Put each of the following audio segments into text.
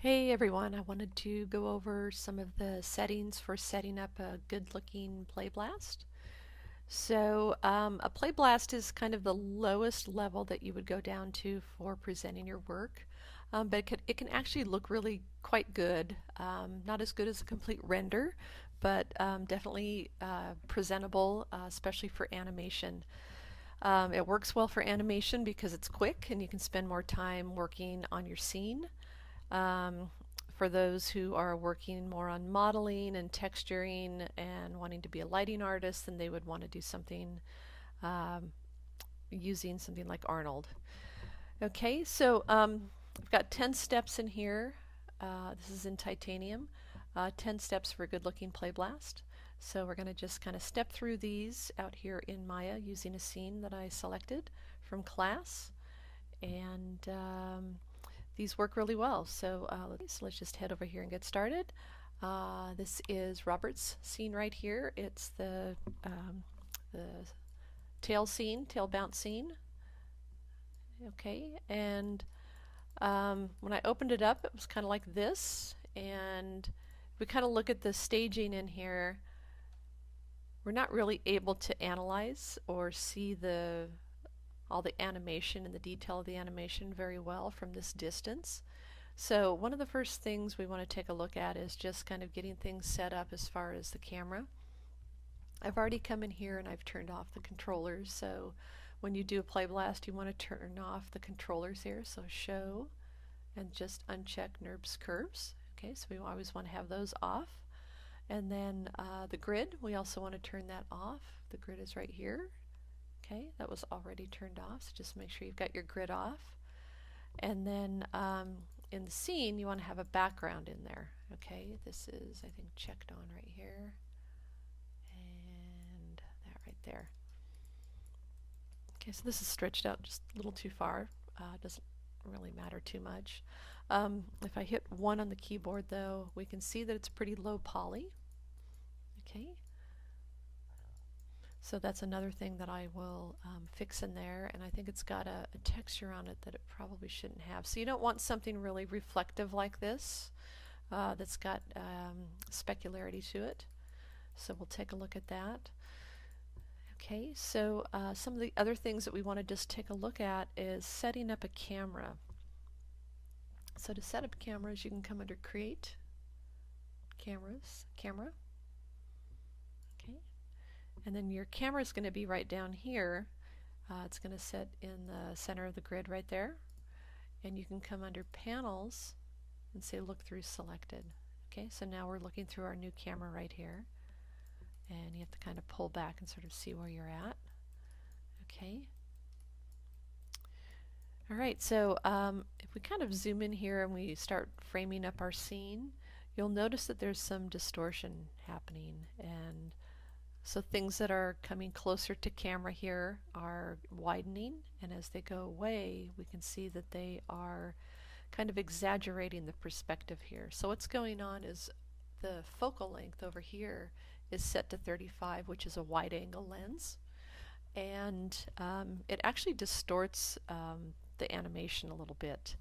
Hey everyone, I wanted to go over some of the settings for setting up a good looking Playblast. A Playblast is kind of the lowest level that you would go down to for presenting your work, but it can actually look really quite good. Not as good as a complete render, but definitely presentable, especially for animation. It works well for animation because it's quick and you can spend more time working on your scene. Um, for those who are working more on modeling and texturing and wanting to be a lighting artist, then they would want to do something um, using something like Arnold. Okay, I've got 10 steps in here. This is in titanium. 10 steps for a good looking Playblast. So we're going to just kind of step through these out here in Maya using a scene that I selected from class. And these work really well. Let's just head over here and get started. This is Robert's scene right here. It's the tail scene, tail bounce scene. Okay, and when I opened it up, it was kind of like this. And we kind of look at the staging in here. We're not really able to analyze or see all the animation and the detail of the animation very well from this distance. So one of the first things we want to take a look at is just kind of getting things set up as far as the camera. I've already come in here and I've turned off the controllers, so when you do a Playblast you want to turn off the controllers here, so show and just uncheck NURBS curves. Okay, so we always want to have those off. And then the grid, we also want to turn that off. The grid is right here. Okay, that was already turned off, so just make sure you've got your grid off. And then in the scene, you want to have a background in there. Okay, this is, I think, checked on right here. And that right there. Okay, so this is stretched out just a little too far. Doesn't really matter too much. If I hit 1 on the keyboard, though, we can see that it's pretty low poly. Okay. So that's another thing that I will fix in there, and I think it's got a texture on it that it probably shouldn't have. So you don't want something really reflective like this that's got specularity to it. So we'll take a look at that. Okay, so some of the other things that we want to just take a look at is setting up a camera. So to set up cameras, you can come under Create, Cameras, Camera. Okay, and then your camera is going to be right down here. It's going to sit in the center of the grid right there. And you can come under Panels and say Look Through Selected. Okay, so now we're looking through our new camera right here. And you have to kind of pull back and sort of see where you're at. Okay. Alright, so if we kind of zoom in here and we start framing up our scene, you'll notice that there's some distortion happening, and so things that are coming closer to camera here are widening, and as they go away we can see that they are kind of exaggerating the perspective here. So what's going on is the focal length over here is set to 35, which is a wide angle lens, and it actually distorts the animation a little bit,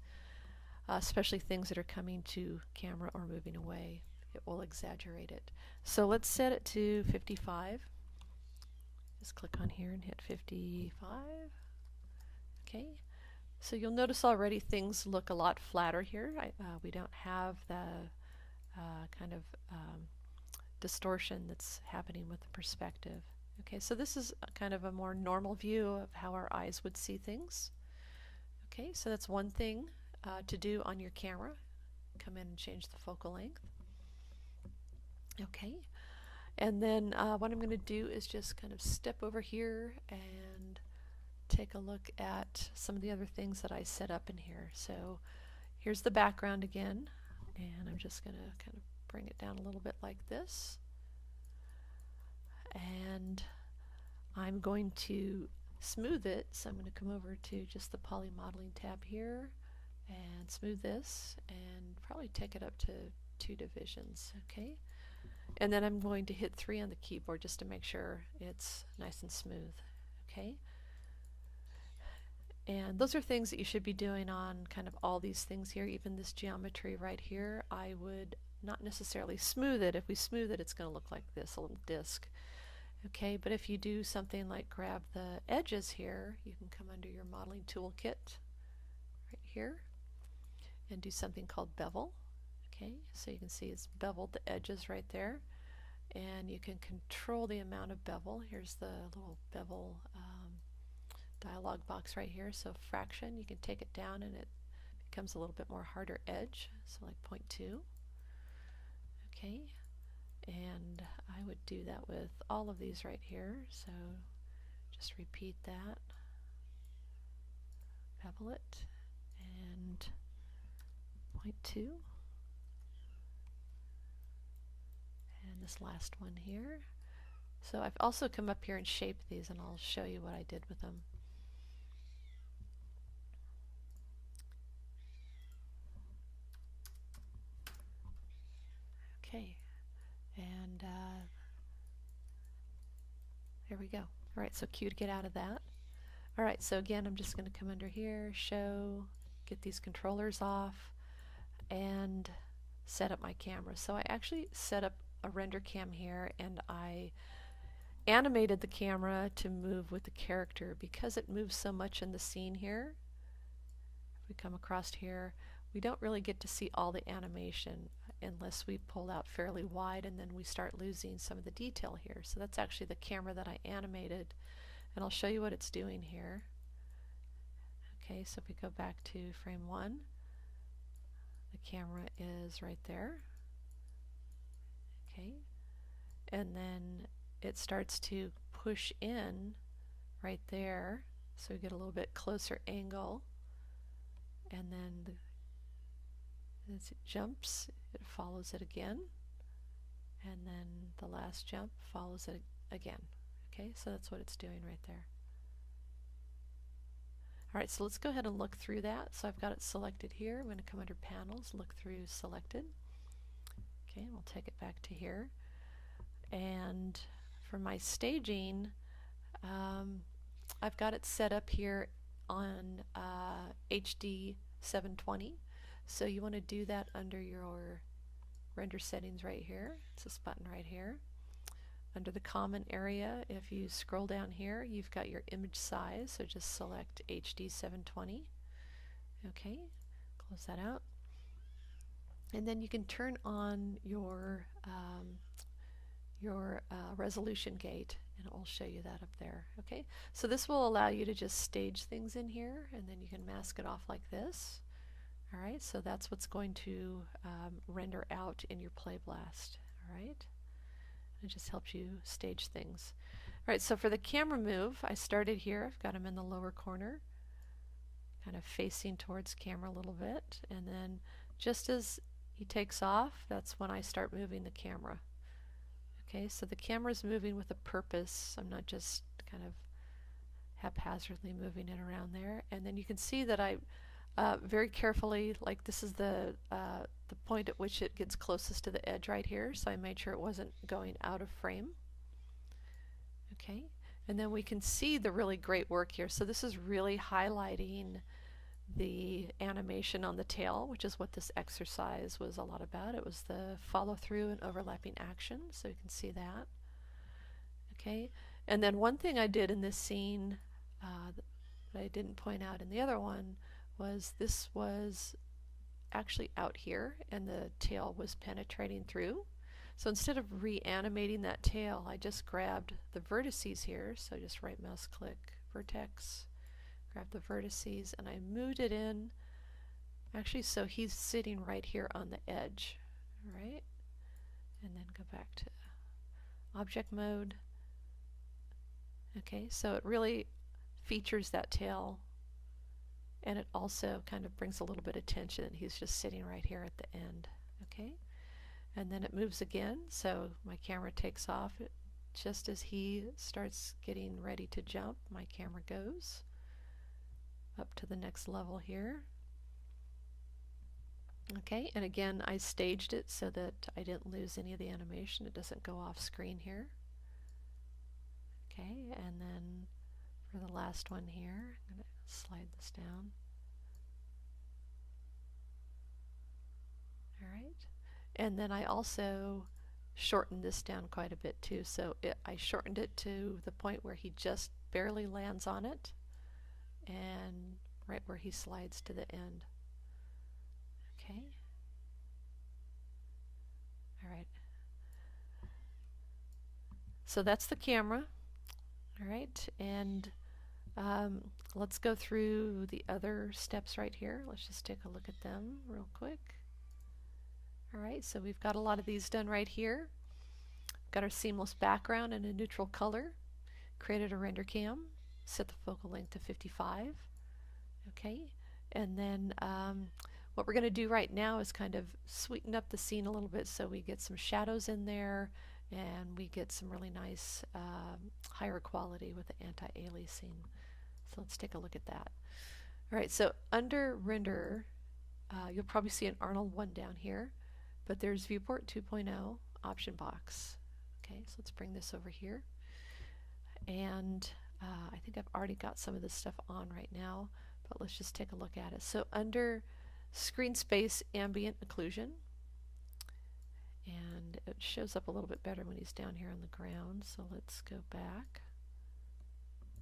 especially things that are coming to camera or moving away. It will exaggerate it. So let's set it to 55. Just click on here and hit 55. Okay. So you'll notice already things look a lot flatter here. We don't have the kind of distortion that's happening with the perspective. Okay, so this is kind of a more normal view of how our eyes would see things. Okay, so that's one thing to do on your camera. Come in and change the focal length. Okay, and then what I'm going to do is just kind of step over here and take a look at some of the other things that I set up in here. So here's the background again, and I'm just going to kind of bring it down a little bit like this. And I'm going to smooth it, so I'm going to come over to just the Poly Modeling tab here and smooth this and probably take it up to 2 divisions. Okay, and then I'm going to hit 3 on the keyboard just to make sure it's nice and smooth. Okay, And those are things that you should be doing on kind of all these things here, even this geometry right here. I would not necessarily smooth it. If we smooth it, it's going to look like this, a little disc. Okay, but if you do something like grab the edges here, you can come under your modeling toolkit right here and do something called bevel. Okay, so you can see it's beveled the edges right there, and you can control the amount of bevel. Here's the little bevel dialog box right here. So fraction, you can take it down and it becomes a little bit more harder edge, so like 0.2. Okay, and I would do that with all of these right here. So just repeat that, bevel it, and 0.2. And this last one here. So I've also come up here and shaped these, and I'll show you what I did with them. Okay, and there we go. All right, so cue to get out of that. All right, so again, I'm just going to come under here, show, get these controllers off, and set up my camera. So I actually set up a render cam here, and I animated the camera to move with the character because it moves so much in the scene here. If we come across here, we don't really get to see all the animation unless we pull out fairly wide, and then we start losing some of the detail here. So that's actually the camera that I animated, and I'll show you what it's doing here. Okay, so if we go back to frame 1, the camera is right there. Okay, and then it starts to push in right there, so we get a little bit closer angle, and then as it jumps, it follows it again, and then the last jump follows it again. Okay, so that's what it's doing right there. Alright, so let's go ahead and look through that. So I've got it selected here. I'm going to come under Panels, look through Selected. Okay, we'll take it back to here. And for my staging, I've got it set up here on HD 720. So you want to do that under your render settings right here. It's this button right here. Under the common area, if you scroll down here, you've got your image size, so just select HD 720. Okay, close that out. And then you can turn on your resolution gate, and it will show you that up there. Okay, so this will allow you to just stage things in here, and then you can mask it off like this. All right, so that's what's going to render out in your Playblast. All right. It just helps you stage things. All right, so for the camera move, I started here. I've got him in the lower corner, kind of facing towards camera a little bit. And then just as he takes off, that's when I start moving the camera. Okay, so the camera's moving with a purpose. I'm not just kind of haphazardly moving it around there. And then you can see that I very carefully, like this is the point at which it gets closest to the edge right here, so I made sure it wasn't going out of frame. Okay, and then we can see the really great work here. So this is really highlighting the animation on the tail, which is what this exercise was a lot about. It was the follow through and overlapping action, so you can see that. Okay, and then one thing I did in this scene that I didn't point out in the other one was this was actually out here and the tail was penetrating through. So instead of reanimating that tail, I just grabbed the vertices here, so just right mouse click vertex, grab the vertices, and I moved it in actually so he's sitting right here on the edge. Alright, and then go back to object mode. Okay, so it really features that tail, and it also kind of brings a little bit of tension. He's just sitting right here at the end. Okay, and then it moves again, so my camera takes off. Just as he starts getting ready to jump, my camera goes up to the next level here. Okay, and again I staged it so that I didn't lose any of the animation. It doesn't go off screen here. Okay, and then for the last one here, I'm going to slide this down. All right. And then I also shortened this down quite a bit too. So I shortened it to the point where he just barely lands on it and right where he slides to the end. Okay. All right. So that's the camera. All right. And let's go through the other steps right here. Let's just take a look at them real quick. All right, so we've got a lot of these done right here. Got our seamless background and a neutral color. Created a render cam. Set the focal length to 55. Okay, and then what we're going to do right now is kind of sweeten up the scene a little bit so we get some shadows in there and we get some really nice higher quality with the anti-aliasing. So let's take a look at that. All right, so under render, you'll probably see an Arnold 1 down here, but there's viewport 2.0 option box. Okay, so let's bring this over here. And I think I've already got some of this stuff on right now, but let's just take a look at it. So under screen space ambient occlusion, and it shows up a little bit better when he's down here on the ground. So let's go back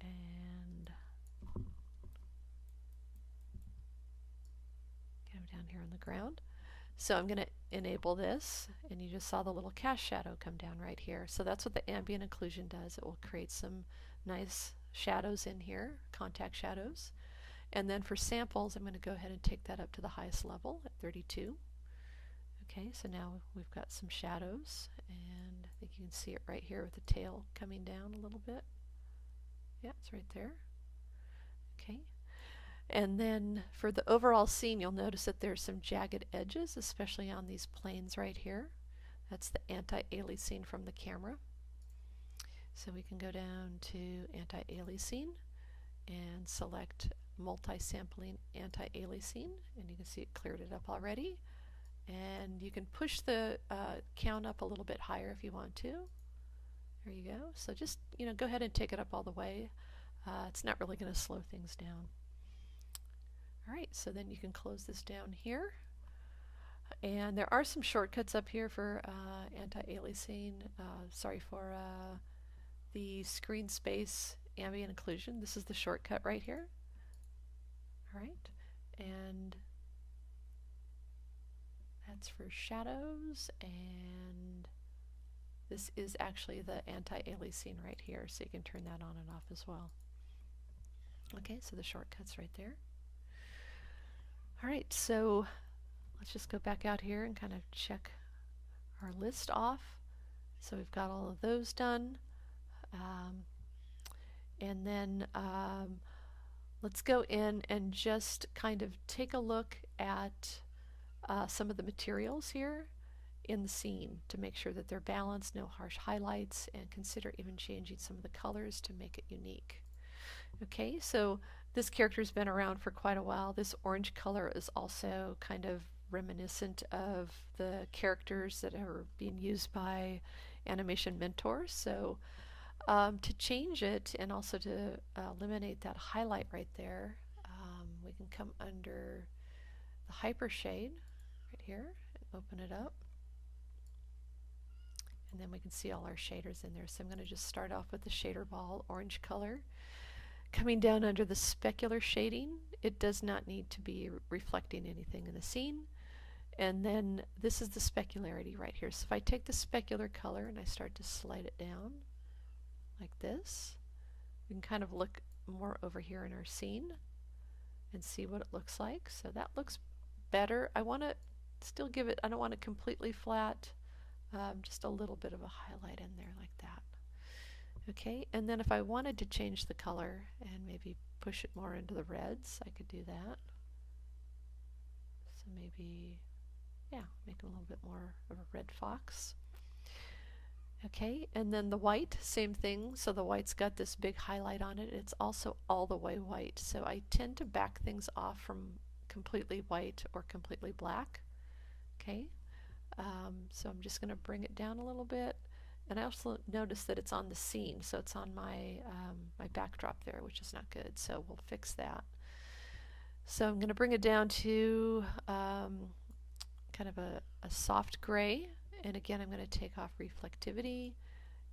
and get him down here on the ground. So I'm going to enable this, and you just saw the little cast shadow come down right here. So that's what the ambient occlusion does. It will create some nice shadows in here, contact shadows. And then for samples, I'm going to go ahead and take that up to the highest level at 32. Okay, so now we've got some shadows, and I think you can see it right here with the tail coming down a little bit. Yeah, it's right there. Okay. And then for the overall scene, you'll notice that there's some jagged edges, especially on these planes right here. That's the anti-aliasing from the camera. So we can go down to anti-aliasing and select multi-sampling anti-aliasing, and you can see it cleared it up already. And you can push the count up a little bit higher if you want to. There you go. So just go ahead and take it up all the way. It's not really going to slow things down. All right, so then you can close this down here. And there are some shortcuts up here for anti-aliasing, for the screen space ambient occlusion. This is the shortcut right here. All right, and that's for shadows, and this is actually the anti-aliasing right here, so you can turn that on and off as well. Okay, so the shortcut's right there. All right, so let's just go back out here and kind of check our list off. So we've got all of those done. And then let's go in and just kind of take a look at some of the materials here in the scene to make sure that they're balanced, no harsh highlights, and consider even changing some of the colors to make it unique. Okay, so this character's been around for quite a while. This orange color is also kind of reminiscent of the characters that are being used by animation mentors. So to change it and also to eliminate that highlight right there, we can come under the hyper shade right here and open it up. And then we can see all our shaders in there. So I'm going to just start off with the shader ball orange color. Coming down under the specular shading, it does not need to be reflecting anything in the scene. And then this is the specularity right here. So if I take the specular color and I start to slide it down like this, we can kind of look more over here in our scene and see what it looks like. So that looks better. I want to still give it, I don't want it completely flat, just a little bit of a highlight in there like that. Okay, and then if I wanted to change the color and maybe push it more into the reds, I could do that. So maybe, yeah, make it a little bit more of a red fox. Okay, and then the white, same thing. So the white's got this big highlight on it. It's also all the way white. So I tend to back things off from completely white or completely black. Okay, so I'm just going to bring it down a little bit. And I also notice that it's on the scene, so it's on my my backdrop there, which is not good. So we'll fix that. So I'm going to bring it down to kind of a soft gray. And again, I'm going to take off reflectivity,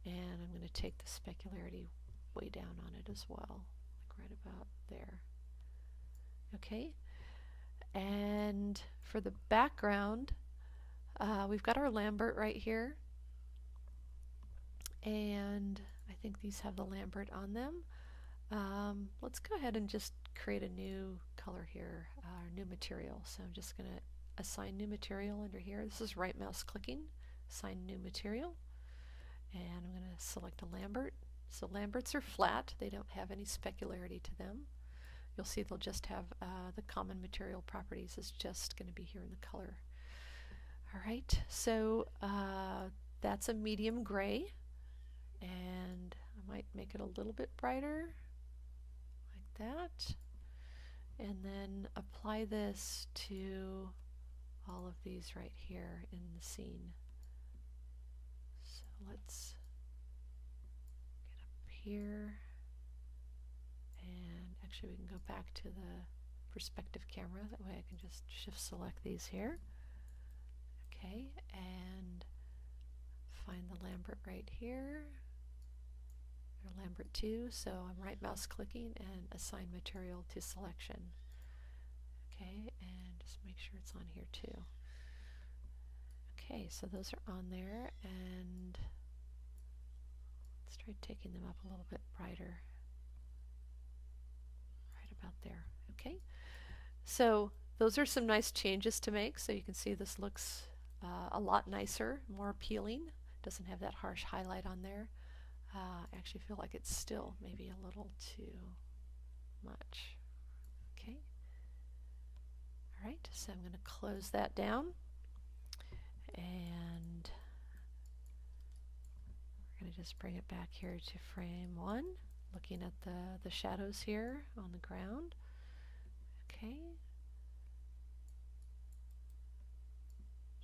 and I'm going to take the specularity way down on it as well, like right about there. Okay, and for the background, we've got our Lambert right here, and I think these have the Lambert on them. Let's go ahead and just create a new color here, new material. So I'm just going to assign new material under here. This is right mouse clicking, assign new material, and I'm going to select a Lambert. So Lamberts are flat, they don't have any specularity to them. You'll see they'll just have the common material properties is just going to be here in the color. Alright, so that's a medium gray, and I might make it a little bit brighter like that, and then apply this to all of these right here in the scene. So let's get up here, and actually we can go back to the perspective camera, that way I can just shift select these here. Okay, and find the Lambert right here, or Lambert 2, so I'm right mouse clicking and assign material to selection. Okay, and just make sure it's on here too. Okay, so those are on there, and let's try taking them up a little bit brighter. Right about there. Okay, so those are some nice changes to make. So you can see this looks a lot nicer, more appealing. Doesn't have that harsh highlight on there. I actually feel like it's still maybe a little too much. Okay. Alright, so I'm going to close that down, and we're going to just bring it back here to frame 1, looking at the shadows here on the ground. Okay.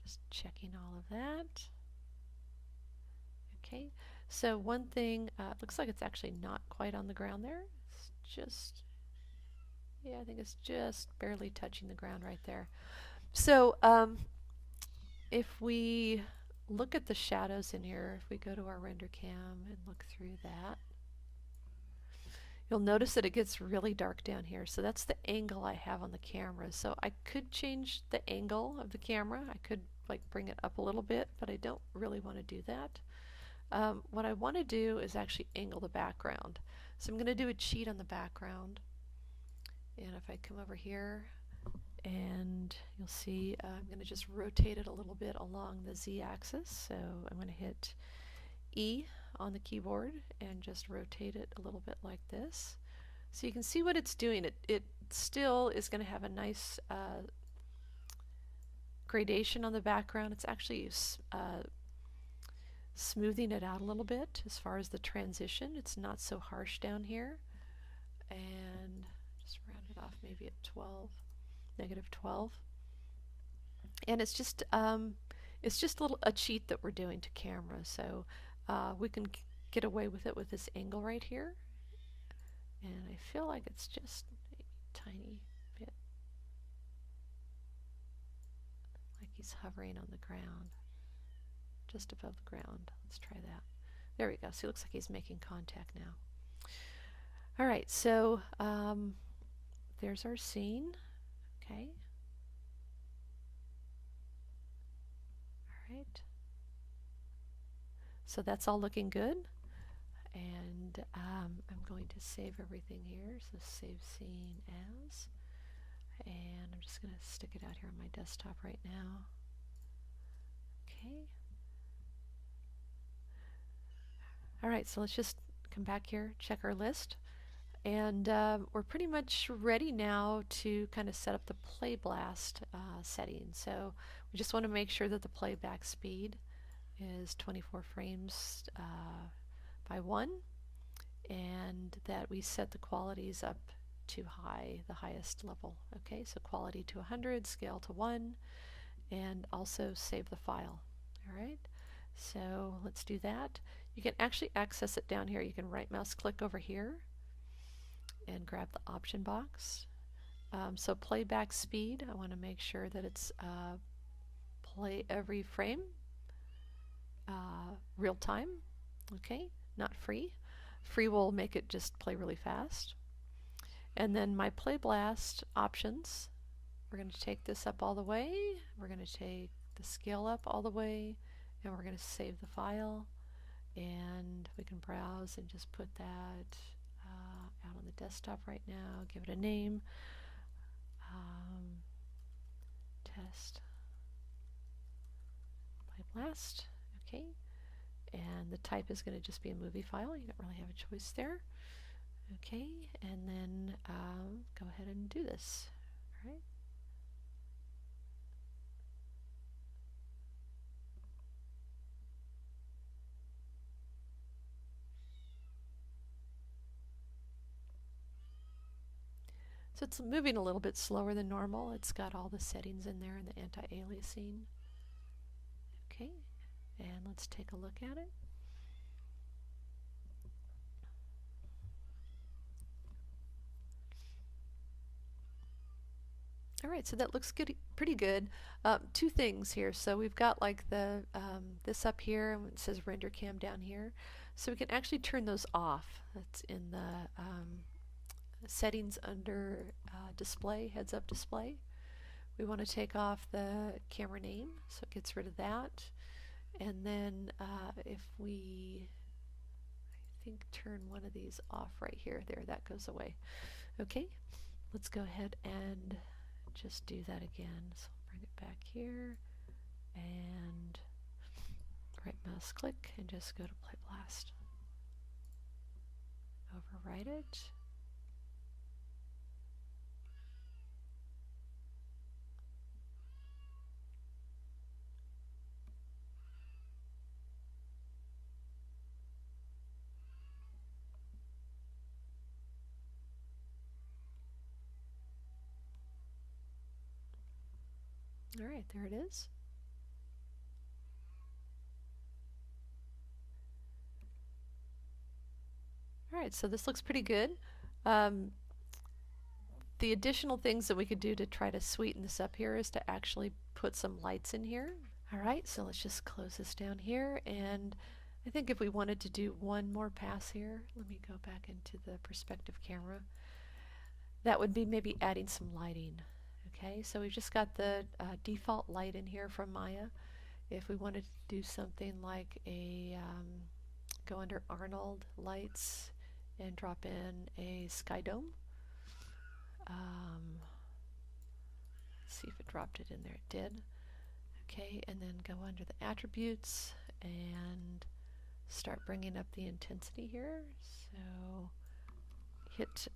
Just checking all of that. Okay, so one thing, looks like it's actually not quite on the ground there. It's just, yeah, I think it's just barely touching the ground right there. So if we look at the shadows in here, if we go to our render cam and look through that, you'll notice that it gets really dark down here. So that's the angle I have on the camera. So I could change the angle of the camera. I could like bring it up a little bit, but I don't really want to do that. What I want to do is actually angle the background. So I'm going to do a cheat on the background. And if I come over here, and you'll see I'm going to just rotate it a little bit along the z-axis. So I'm going to hit E on the keyboard and just rotate it a little bit like this. So you can see what it's doing. It still is going to have a nice gradation on the background. It's actually smoothing it out a little bit as far as the transition. It's not so harsh down here. And just round it off maybe at 12, negative 12. And it's just a cheat that we're doing to camera. So we can get away with it with this angle right here. And I feel like it's just a tiny bit like he's hovering on the ground, just above the ground. Let's try that. There we go. See, it looks like he's making contact now. All right, so there's our scene. Okay. All right. So that's all looking good. And I'm going to save everything here. So save scene as. And I'm just going to stick it out here on my desktop right now. Okay. All right, so let's just come back here, check our list. And we're pretty much ready now to kind of set up the Playblast settings. So we just want to make sure that the playback speed is 24 frames by 1, and that we set the qualities up to high, the highest level. Okay, so quality to 100, scale to 1, and also save the file. All right, so let's do that. You can actually access it down here. You can right mouse click over here and grab the option box. So playback speed, I want to make sure that it's play every frame real time, okay, not free. Free will make it just play really fast. And then my Playblast options, we're going to take this up all the way, we're going to take the scale up all the way, and we're going to save the file, and we can browse and just put that out on the desktop right now, give it a name, test Playblast, okay, and the type is going to just be a movie file, you don't really have a choice there. Okay, and then go ahead and do this. All right. So it's moving a little bit slower than normal. It's got all the settings in there and the anti-aliasing. Okay, and let's take a look at it. All right, so that looks good, pretty good. Two things here. So we've got like the this up here, and it says render cam down here. So we can actually turn those off. That's in the settings under display, heads up display. We want to take off the camera name, so it gets rid of that. And then if we, I think, turn one of these off right here, there, that goes away. Okay, let's go ahead and just do that again. So bring it back here and right mouse click and just go to Playblast. Overwrite it. All right, there it is. All right, so this looks pretty good. The additional things that we could do to try to sweeten this up here is to actually put some lights in here. All right, so let's just close this down here, and I think if we wanted to do one more pass here, let me go back into the perspective camera, that would be maybe adding some lighting. Okay, so we've just got the default light in here from Maya. If we wanted to do something like a go under Arnold lights and drop in a sky dome. Let's see if it dropped it in there. It did. Okay, and then go under the attributes and start bringing up the intensity here. So hit,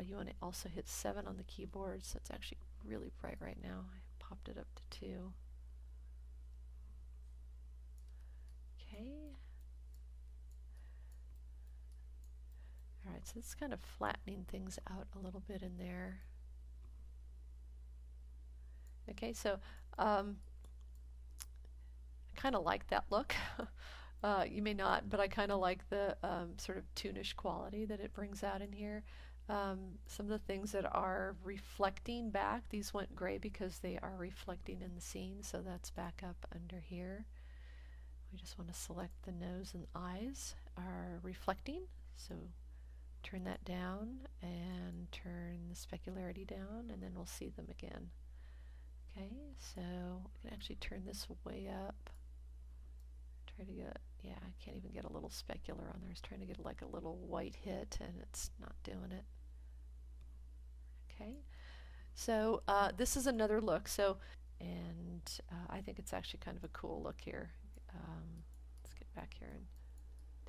you want to also hit 7 on the keyboard, so it's actually really bright right now. I popped it up to 2. Okay. Alright, so it's kind of flattening things out a little bit in there. Okay, so I kind of like that look. You may not, but I kind of like the sort of toonish quality that it brings out in here. Some of the things that are reflecting back, these went gray because they are reflecting in the scene, so that's back up under here. We just want to select the nose and eyes are reflecting, so turn that down and turn the specularity down, and then we'll see them again. Okay, so we can actually turn this way up. Try to get, yeah, I can't even get a little specular on there. I was trying to get like a little white hit, and it's not doing it. Okay, so this is another look. So, and I think it's actually kind of a cool look here. Let's get back here and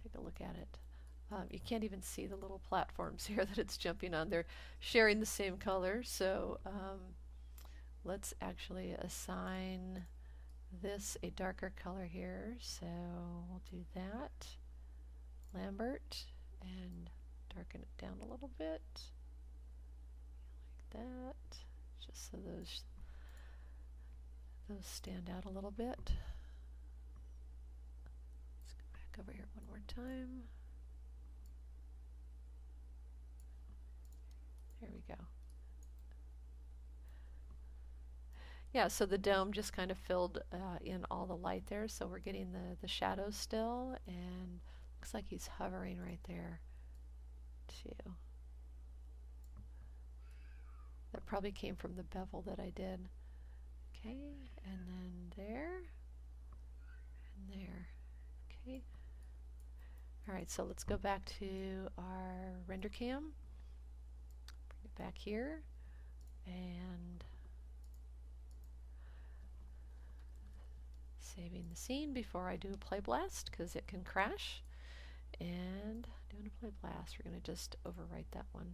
take a look at it. You can't even see the little platforms here that it's jumping on. They're sharing the same color, so let's actually assign this a darker color here. So we'll do that. Lambert, and darken it down a little bit. Like that. Just so those stand out a little bit. Let's go back over here one more time. There we go. Yeah, so the dome just kind of filled in all the light there, so we're getting the shadows still, and looks like he's hovering right there too. That probably came from the bevel that I did. Okay, and then there, and there. Okay. Alright, so let's go back to our render cam. Bring it back here, and saving the scene before I do a play blast because it can crash. And doing a play blast, we're going to just overwrite that one.